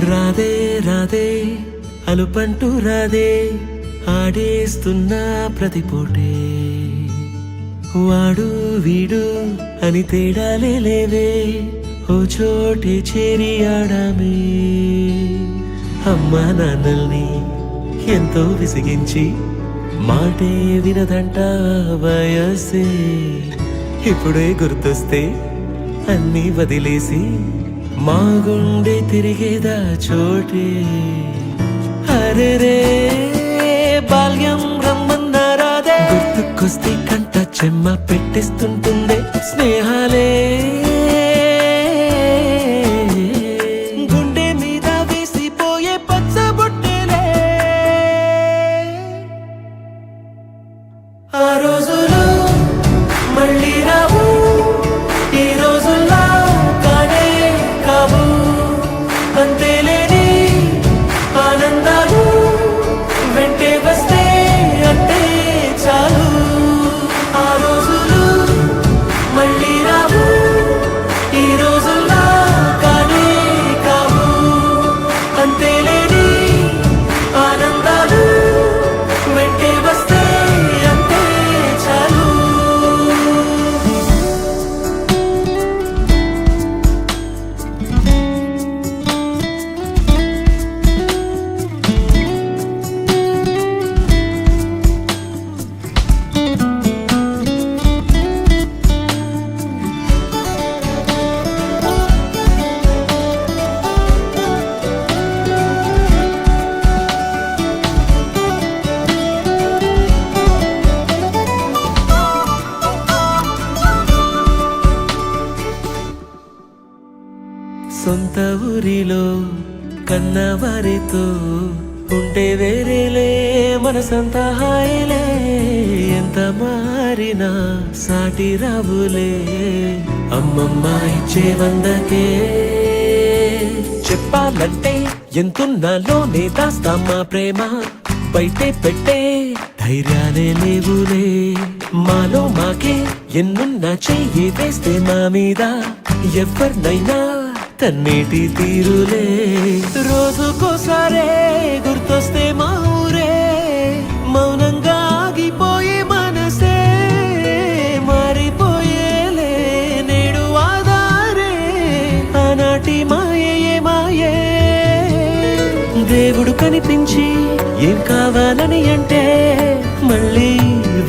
రాదే రాదే అలుపంటూ రాదే ఆడేస్తున్నా ప్రతిపోటే వాడు వీడు అని తేడాలే లేవే ఓ చోటే చేరి ఆడామే అమ్మా నాన్నల్ని ఎంతో విసిగించి మాటే వినదంట వయసే ఇప్పుడే గుర్తొస్తే అన్నీ వదిలేసి మా గుండె తిరిగేదా చోటే అరెరే బాల్యం రమ్మన్నారాదే గుర్తుకొస్తే కంట చెమ్మ పెట్టిస్తుంటుందే స్నేహాలే గుండె మీద వేసిపోయే పచ్చబొట్టేలే ఆ రోజులు మళ్ళీ రావు ఈ రోజుల్లా కానే కావు అంతేలేని ఆనందాలు వెంటే వస్తే అంటే చాలు ఆ రోజులు మళ్ళీ రావు ఈ రోజుల్లా కానే కావు అంతేలేని ఆనందాలు వెంటే వస్తే అంటే చాలు సొంత ఊరిలో కన్నవారితో ఉంటే వేరేలే మనసంత హాయిలే ఎంత మారినా సాటి రావులే అమ్మమ్మ ఇచ్చే వందకే చెప్పాలంటే ఎంతున్నాలోనే దాస్తామా ప్రేమ బయటే పెట్టే ధైర్యాలే లేవులే మాలో మాకే ఎన్నున్నా చెయ్యి వేస్తే మా మీద ఎవరినైనా తన్నేటి తీరులే రోజుకోసారే గుర్తొస్తే మా ఊరే మౌనంగా ఆగిపోయే మనసే మారిపోయేలే నేడు ఆధారే ఆనాటి మాయే మాయే దేవుడు కనిపించి ఏం కావాలని అంటే మళ్ళీ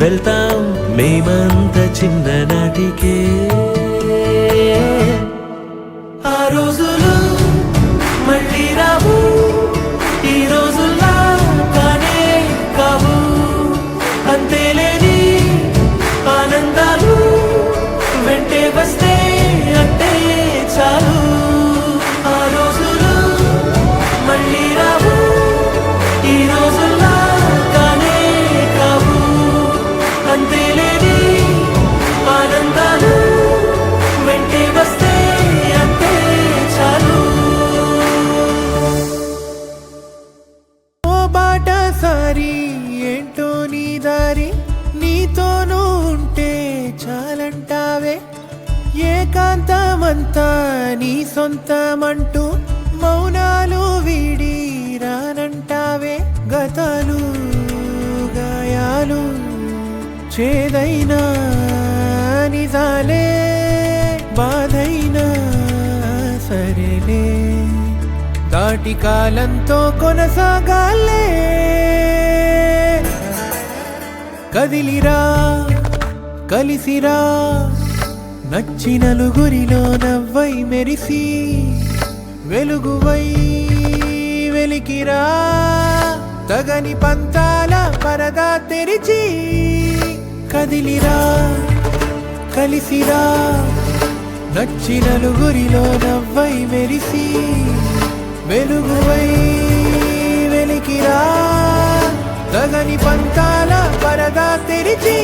వెళ్తాం మేమంత చిన్ననాటికే ఆ రోజులు మళ్ళీ రావు ఈ రోజుల్లా కానే కావు అంతేలేని ఆనందాలు వెంటే వస్తే అంటే చాలు ఆ రోజులు మళ్ళీ రావు ఈ రోజుల్లా కానే కావు అంతేలేని ఆనందాలు వెంటే వస్తే సారి ఏంటో నీ దారి నీతోనూ ఉంటే చాలంటావే ఏకాంతమంతా నీ సొంతమంటూ మౌనాలు వీడి రానంటావే గతాలు గాయాలు చేదైనా నిజాలే బాధైనా సరేలే దాటి కాలంతో కొనసాగాలే కదిలిరా కలిసిరా నచ్చిన నలుగురిలో నవ్వై మెరిసి వెలుగువై వెలికిరా తగని పంతాల పరదా తెరిచి కదిలిరా కలిసిరా నచ్చిన నలుగురిలో నవ్వై మెరిసి వెలుగువై వెలికిరా తగని పంతాల పరదా తెరిచి